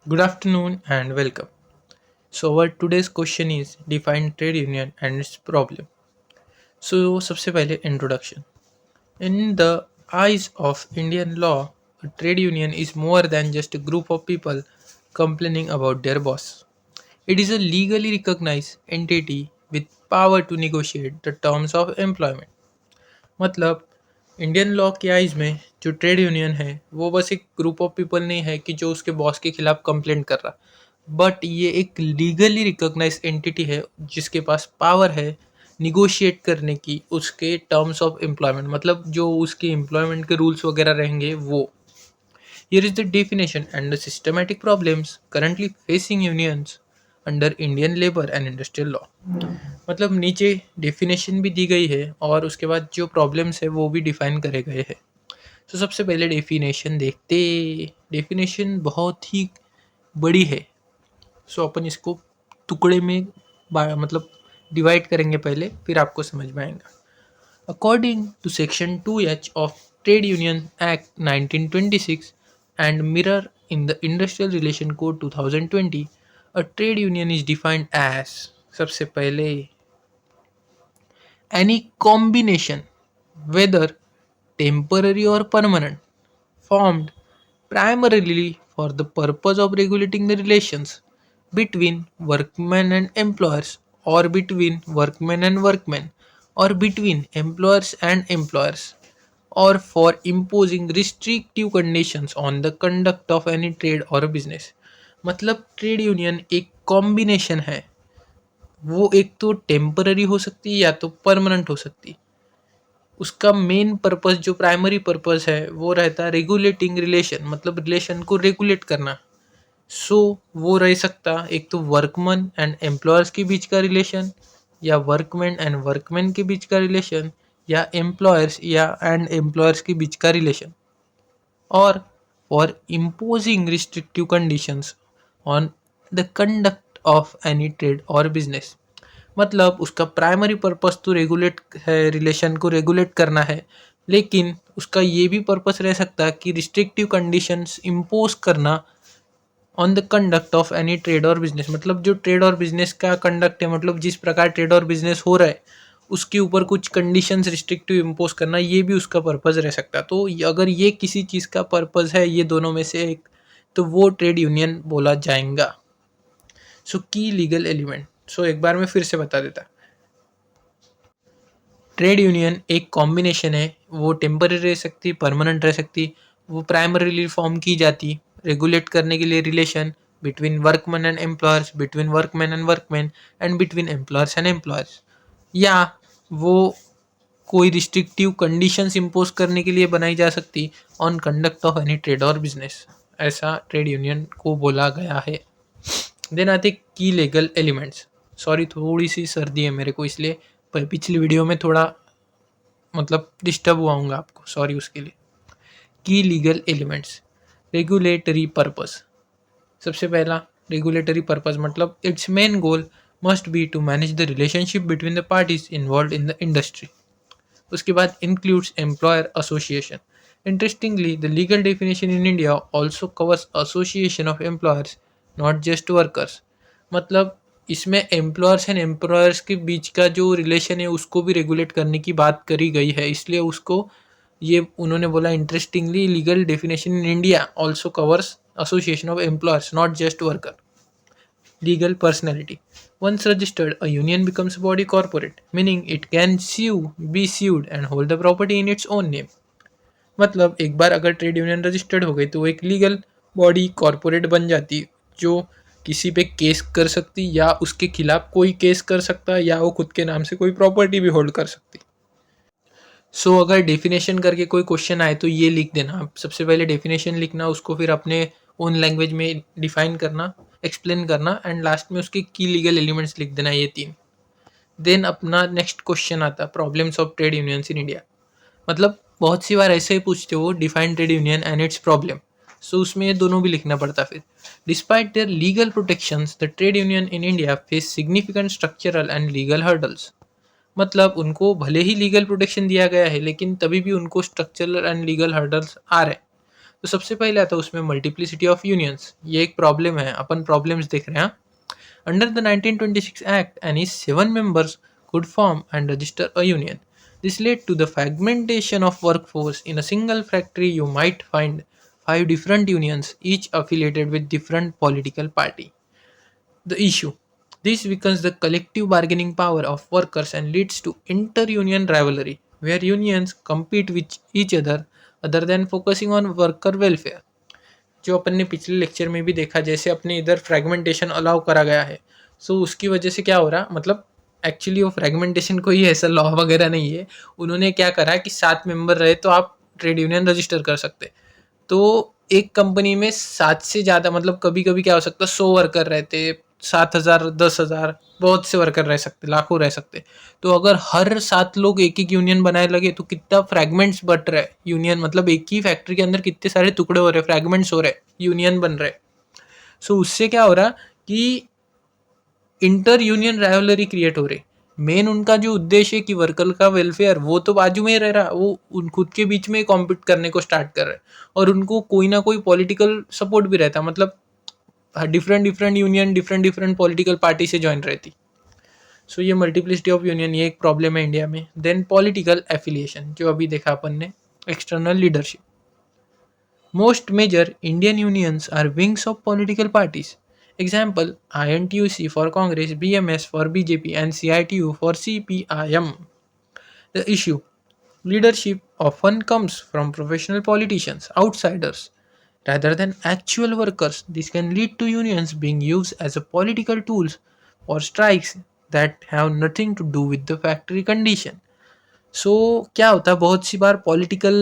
Good afternoon and welcome. So our today's question is define trade union and its problem. So सबसे पहले introduction. In the eyes of Indian law, a trade union is more than just a group of people complaining about their boss. It is a legally recognized entity with power to negotiate the terms of employment. मतलब Indian law के eyes में जो trade union है वो बस एक group of people नहीं है कि जो उसके बॉस के खिलाफ कंप्लेंट कर रहा, बट ये एक लीगली रिकॉग्नाइज एंटिटी है जिसके पास पावर है निगोशिएट करने की उसके टर्म्स ऑफ एम्प्लॉयमेंट, मतलब जो उसके एम्प्लॉयमेंट के रूल्स वगैरह रहेंगे वो. Here is the definition and the systematic problems currently facing unions under Indian labor and industrial law. मतलब नीचे डेफिनेशन भी दी गई है और उसके बाद जो प्रॉब्लम्स है वो भी डिफाइन करे गए हैं. तो सबसे पहले डेफिनेशन देखते. डेफिनेशन बहुत ही बड़ी है. अपन इसको टुकड़े में मतलब डिवाइड करेंगे पहले, फिर आपको समझ में आएगा. According to Section 2H of Trade Union Act 1926 and mirror in the Industrial Relation Code 2020, a trade union is defined as सबसे पहले any combination, whether temporary or permanent, formed primarily for the purpose of regulating the relations between workmen and employers, or between workmen and workmen, or between employers and employers, or for imposing restrictive conditions on the conduct of any trade or business. मतलब trade union एक combination है. वो एक तो temporary हो सकती है या तो परमानेंट हो सकती है. उसका मेन पर्पस जो प्राइमरी पर्पस है वो रहता है रेगुलेटिंग रिलेशन, मतलब रिलेशन को रेगुलेट करना. सो वो रह सकता एक तो वर्कमैन एंड एम्प्लॉयर्स के बीच का रिलेशन, या वर्कमैन एंड वर्कमैन के बीच का रिलेशन, या एम्प्लॉयर्स या एंड एम्प्लॉयर्स के बीच का रिलेशन, और for imposing restrictive conditions on the conduct of any trade or business. मतलब उसका प्राइमरी पर्पस तो रेगुलेट है, रिलेशन को रेगुलेट करना है, लेकिन उसका ये भी पर्पस रह सकता है कि रिस्ट्रिक्टिव कंडीशंस इम्पोज करना on the conduct of any trade और बिजनेस. मतलब जो ट्रेड और बिजनेस का कंडक्ट है, मतलब जिस प्रकार ट्रेड और बिजनेस हो रहा है उसके ऊपर कुछ कंडीशंस रिस्ट्रिक्टिव इम्पोज करना, ये भी उसका पर्पस रह सकता है. तो अगर ये किसी चीज़ का पर्पस है, ये दोनों में से एक, तो वो ट्रेड यूनियन बोला जाएगा. सो की लीगल एलिमेंट. सो एक बार मैं फिर से बता देता. ट्रेड यूनियन एक कॉम्बिनेशन है. वो टेम्पररी रह सकती, परमानेंट रह सकती. वो प्राइमरीली फॉर्म की जाती रेगुलेट करने के लिए relation between workman and employers, between workman and workman, and between employers and employers. या वो कोई रिस्ट्रिक्टिव कंडीशंस इम्पोज करने के लिए बनाई जा सकती on conduct of any trade और बिजनेस. ऐसा ट्रेड यूनियन को बोला गया है. देन आते की लीगल एलिमेंट्स. सॉरी, थोड़ी सी सर्दी है मेरे को, इसलिए पिछली वीडियो में थोड़ा मतलब डिस्टर्ब हुआ हूँ आपको, सॉरी उसके लिए. की लीगल एलिमेंट्स. Regulatory purpose. सबसे पहला रेगुलेटरी पर्पस मतलब it's main goal must be to manage the relationship between the parties involve in the industry. उसके बाद includes employer association. Interestingly the legal definition in India also covers association of employers, not just workers. मतलब इसमें employers and employers के बीच का जो relation है उसको भी रेगुलेट करने की बात करी गई है, इसलिए उसको ये उन्होंने बोला. Interestingly legal definition in India also covers association of employers, not just worker. Legal personality. Once registered, a union becomes a body corporate, meaning it can sue, be sued, and hold the property in its own name. मतलब एक बार अगर trade union registered हो गई तो वो एक legal body corporate बन जाती, जो किसी पे केस कर सकती या उसके खिलाफ कोई केस कर सकता, या वो खुद के नाम से कोई प्रॉपर्टी भी होल्ड कर सकती. अगर डेफिनेशन करके कोई क्वेश्चन आए तो ये लिख देना आप. सबसे पहले डेफिनेशन लिखना, उसको फिर अपने ओन लैंग्वेज में डिफाइन करना, एक्सप्लेन करना, एंड लास्ट में उसके की लीगल एलिमेंट्स लिख देना, ये तीन. देन अपना नेक्स्ट क्वेश्चन आता है problems of trade unions in India. मतलब बहुत सी बार ऐसे ही पूछते हो define trade union and it's problem. उसमें ये दोनों भी लिखना पड़ता. फिर despite their legal protections the trade union in India face significant structural and legal hurdles. मतलब उनको भले ही लीगल प्रोटेक्शन दिया गया है लेकिन तभी भी उनको स्ट्रक्चरल एंड लीगल हर्डल्स आ रहे हैं. तो सबसे पहले आता है उसमें मल्टीप्लिसिटी ऑफ यूनियंस, ये एक प्रॉब्लम है, अपन प्रॉब्लम्स देख रहे हैं। Under the 1926 act any 7 members could form and register a union. This led to the fragmentation of workforce. In a single factory you might find 5 different unions, each affiliated with different political party. The issue, this weakens the collective bargaining power of workers and leads to inter-union rivalry, where unions compete with each other than focusing on worker welfare. जो अपन ने पिछले lecture में भी देखा, जैसे अपने इधर fragmentation allow करा गया है, सो उसकी वजह से क्या हो रहा, मतलब एक्चुअली वो फ्रेगमेंटेशन कोई ऐसा लॉ वगैरह नहीं है। उन्होंने क्या करा कि 7 मेंबर रहे तो आप ट्रेड यूनियन रजिस्टर कर सकते। तो एक कंपनी में 7 से ज़्यादा, मतलब कभी कभी क्या हो सकता है 100 वर्कर रहते, 7,000 10,000, बहुत से वर्कर रह सकते, लाखों रह सकते। तो अगर हर 7 लोग एक एक यूनियन बनाए लगे तो कितना फ्रैगमेंट्स बट रहा है यूनियन, मतलब एक ही फैक्ट्री के अंदर कितने सारे टुकड़े हो रहे, फ्रैगमेंट्स हो रहे, यूनियन बन रहे। सो उससे क्या हो रहा कि इंटर यूनियन राइवलरी क्रिएट हो रही। मेन उनका जो उद्देश्य है कि वर्कर का वेलफेयर, वो तो बाजू में ही रह रहा, वो उन खुद के बीच में कॉम्पीट करने को स्टार्ट कर रहे, और उनको कोई ना कोई पॉलिटिकल सपोर्ट भी रहता, मतलब different different union different different political party से ज्वाइन रहती। सो ये मल्टीप्लिसिटी ऑफ यूनियन, ये एक प्रॉब्लम है इंडिया में। देन पॉलिटिकल एफिलिएशन, जो अभी देखा अपन ने, external leadership. Most major Indian unions are wings of political parties. Example, INTUC for Congress, BMS for BJP, and CITU for CPIM. The issue, leadership often comes from professional politicians, outsiders, rather than actual workers. This can lead to unions being used as a political tools for strikes that have nothing to do with the factory condition. सो क्या होता है, बहुत सी बार political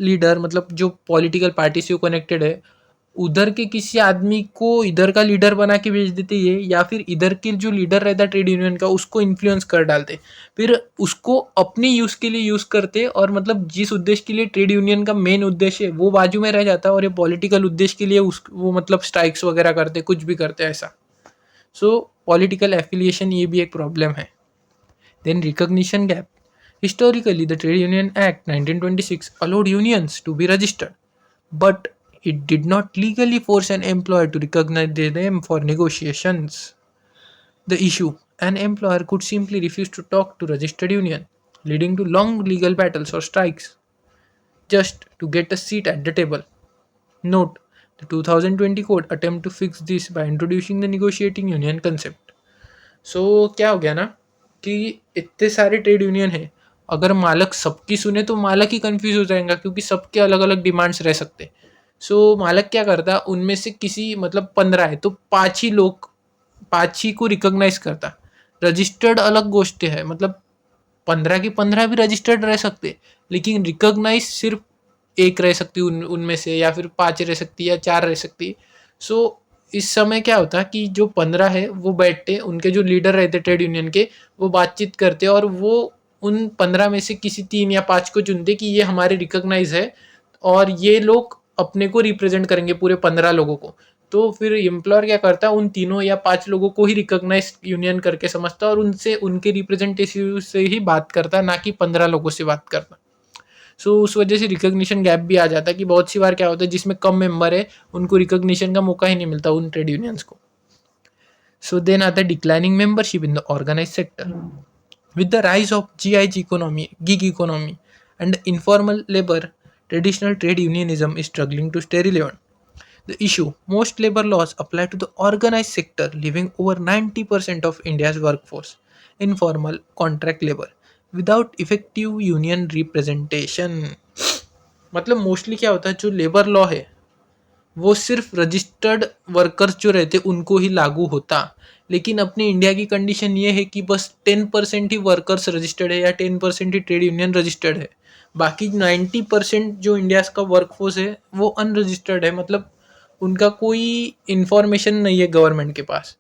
leader, मतलब जो political party से connected है, उधर के किसी आदमी को इधर का लीडर बना के भेज देते ये, या फिर इधर के जो लीडर रहता है ट्रेड यूनियन का उसको इन्फ्लुएंस कर डालते, फिर उसको अपने यूज़ के लिए यूज़ करते, और मतलब जिस उद्देश्य के लिए ट्रेड यूनियन का मेन उद्देश्य है वो बाजू में रह जाता है, और ये पॉलिटिकल उद्देश्य के लिए उस वो मतलब स्ट्राइक्स वगैरह करते, कुछ भी करते ऐसा। सो पॉलिटिकल एफिलिएशन ये भी एक प्रॉब्लम है। Then recognition gap. Historically, the Trade Union Act 1926 allowed unions to be registered, but it did not legally force an employer to recognize them for negotiations. The issue, an employer could simply refuse to talk to registered union, leading to long legal battles or strikes just to get a seat at the table. Note, the 2020 code attempt to fix this by introducing the negotiating union concept. सो क्या हो गया ना कि इतने सारे trade union है, अगर मालक सबकी सुने तो मालक ही कंफ्यूज हो जाएगा, क्योंकि सबके अलग अलग डिमांड्स रह सकते। सो मालक क्या करता, उनमें से किसी, मतलब 15 है तो 5 ही लोग, 5 ही को रिकॉग्नाइज करता। रजिस्टर्ड अलग गोष्ट है, मतलब 15 की 15 भी रजिस्टर्ड रह सकते, लेकिन रिकॉग्नाइज सिर्फ एक रह सकती उनमें से, या फिर 5 रह सकती, या 4 रह सकती। सो इस समय क्या होता कि जो 15 है वो बैठते, उनके जो लीडर रहते ट्रेड यूनियन के, वो बातचीत करते, और वो उन 15 में से किसी 3 या 5 को चुनते कि ये हमारे रिकॉग्नाइज है, और ये लोग अपने को रिप्रेजेंट करेंगे पूरे 15 लोगों को। तो फिर एम्प्लॉयर क्या करता है, उन तीनों या 5 लोगों को ही रिकॉग्नाइज यूनियन करके समझता, और उनसे उनके रिप्रेजेंटेटिव से ही बात करता, ना कि 15 लोगों से बात करता। सो उस वजह से रिकॉग्निशन गैप भी आ जाता है कि बहुत सी बार क्या होता है, जिसमें कम मेंबर है उनको रिकॉग्निशन का मौका ही नहीं मिलता उन ट्रेड यूनियंस को। सो देन आता है declining membership in the organise sector. With the rise of GIG economy, gig economy and informal labour, traditional trade unionism is struggling to stay relevant. The issue, most labor laws apply to the organized sector, leaving over 90% of India's workforce informal contract labor without effective union representation. मतलब mostly क्या होता है, जो labour law है वो सिर्फ registered workers जो रहते उनको ही लागू होता, लेकिन अपने इंडिया की कंडीशन ये है कि बस 10% ही वर्कर्स रजिस्टर्ड है, या 10% ही ट्रेड यूनियन रजिस्टर्ड है। बाकी 90% जो इंडिया का वर्कफोर्स है वो अनरजिस्टर्ड है, मतलब उनका कोई इंफॉर्मेशन नहीं है गवर्नमेंट के पास।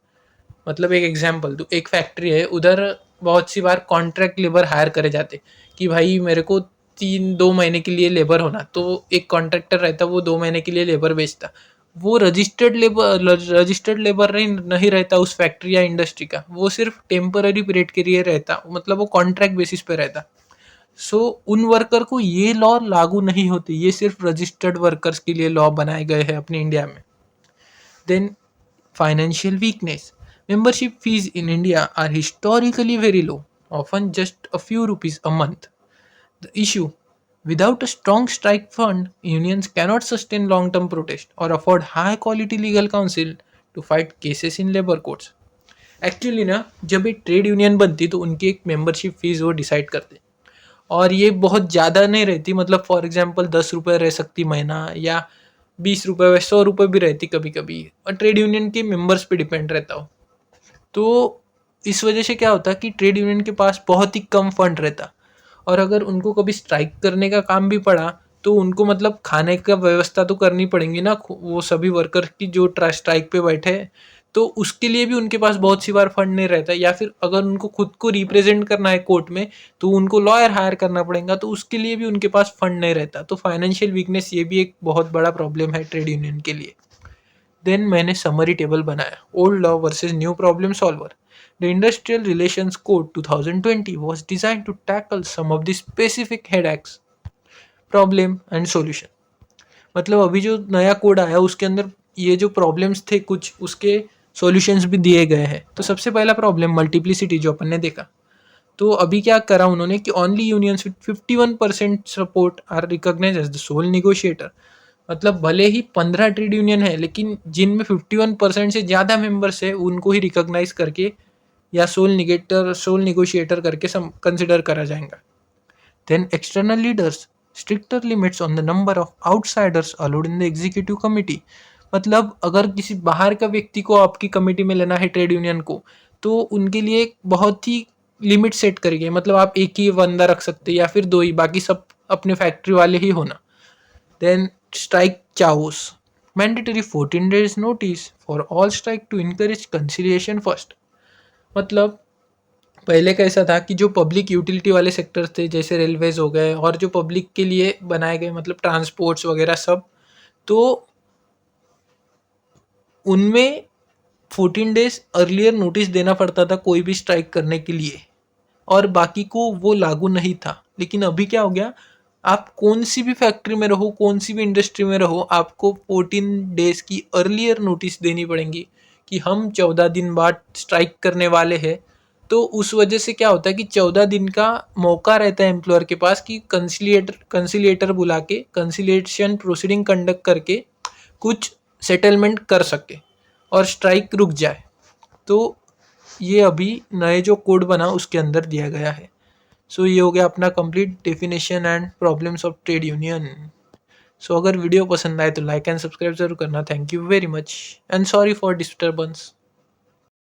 मतलब एक एग्जांपल दूँ, एक फैक्ट्री है, उधर बहुत सी बार कॉन्ट्रैक्ट लेबर हायर करे जाते कि भाई मेरे को 2 महीने के लिए लेबर होना, तो एक कॉन्ट्रैक्टर रहता, वो 2 महीने के लिए लेबर बेचता। वो रजिस्टर्ड लेबर नहीं रहता उस फैक्ट्री या इंडस्ट्री का, वो सिर्फ टेम्पररी पीरियड के लिए रहता, मतलब वो कॉन्ट्रैक्ट बेसिस पे रहता। सो उन वर्कर को ये लॉ लागू नहीं होते, ये सिर्फ रजिस्टर्ड वर्कर्स के लिए लॉ बनाए गए हैं अपने इंडिया में। Then financial weakness, membership fees in India are historically very low, often just a few rupees a month. The issue, without a strong strike fund, unions cannot sustain long term protest or afford high quality legal counsel to fight cases in labor courts. Actually ना, जब एक trade union बनती तो उनकी एक membership fees वो decide करते, और ये बहुत ज़्यादा नहीं रहती, मतलब फॉर एग्जांपल 10 रुपये रह सकती महीना, या 20 रुपये व 100 रुपये भी रहती कभी कभी, और ट्रेड यूनियन के मेंबर्स पे डिपेंड रहता हो। तो इस वजह से क्या होता कि ट्रेड यूनियन के पास बहुत ही कम फंड रहता, और अगर उनको कभी स्ट्राइक करने का काम भी पड़ा तो उनको मतलब खाने का व्यवस्था तो करनी पड़ेगी ना, वो सभी वर्कर की जो स्ट्राइक पे बैठे हैं, तो उसके लिए भी उनके पास बहुत सी बार फंड नहीं रहता, या फिर अगर उनको खुद को रिप्रेजेंट करना है कोर्ट में तो उनको लॉयर हायर करना पड़ेगा, तो उसके लिए भी उनके पास फंड नहीं रहता। तो फाइनेंशियल वीकनेस ये भी एक बहुत बड़ा प्रॉब्लम है ट्रेड यूनियन के लिए। देन मैंने समरी टेबल बनाया, old law versus new problem solver. The industrial relations code 2020 was designed to tackle some of the specific headaches, problem and solution. मतलब अभी जो नया कोड आया उसके अंदर ये जो प्रॉब्लम्स थे कुछ, उसके सॉल्यूशंस भी दिए गए हैं। तो सबसे पहला प्रॉब्लम मल्टीप्लिसिटी जो अपन ने देखा, तो अभी क्या करा उन्होंने कि only unions with 51% support are recognise as the sole negotiator. मतलब भले ही 15 ट्रेड यूनियन है, लेकिन जिनमें 51% से ज़्यादा मेंबर्स है उनको ही रिकॉग्नाइज करके या सोल निगोशिएटर करके कंसिडर करा जाएगा। Then external leaders, stricter limits on the number of outsiders allowed in the executive committee. मतलब अगर किसी बाहर का व्यक्ति को आपकी कमेटी में लेना है ट्रेड यूनियन को, तो उनके लिए एक बहुत ही लिमिट सेट करी गई, मतलब आप एक ही बंदा रख सकते या फिर दो ही, बाकी सब अपने फैक्ट्री वाले ही होना। Then strike chaos, mandatory 14 days notice for all strike to encourage conciliation first. मतलब पहले कैसा था कि जो पब्लिक यूटिलिटी वाले सेक्टर्स थे जैसे रेलवेज हो गए और जो पब्लिक के लिए बनाए गए मतलब ट्रांसपोर्ट्स वगैरह सब, तो उनमें 14 days अर्लियर नोटिस देना पड़ता था कोई भी स्ट्राइक करने के लिए, और बाकी को वो लागू नहीं था। लेकिन अभी क्या हो गया, आप कौन सी भी फैक्ट्री में रहो, कौन सी भी इंडस्ट्री में रहो, आपको 14 days की अर्लियर नोटिस देनी पड़ेंगी कि हम 14 दिन बाद स्ट्राइक करने वाले हैं। तो उस वजह से क्या होता है कि 14 दिन का मौका रहता है एम्प्लॉयर के पास कि कंसिलिएटर बुला के कंसिलिएशन प्रोसीडिंग कंडक्ट करके कुछ सेटलमेंट कर सके और स्ट्राइक रुक जाए। तो ये अभी नए जो कोड बना उसके अंदर दिया गया है। सो ये हो गया अपना complete definition and problems of trade union. So अगर वीडियो पसंद आए तो लाइक एंड सब्सक्राइब जरूर करना। Thank you very much and sorry for disturbance.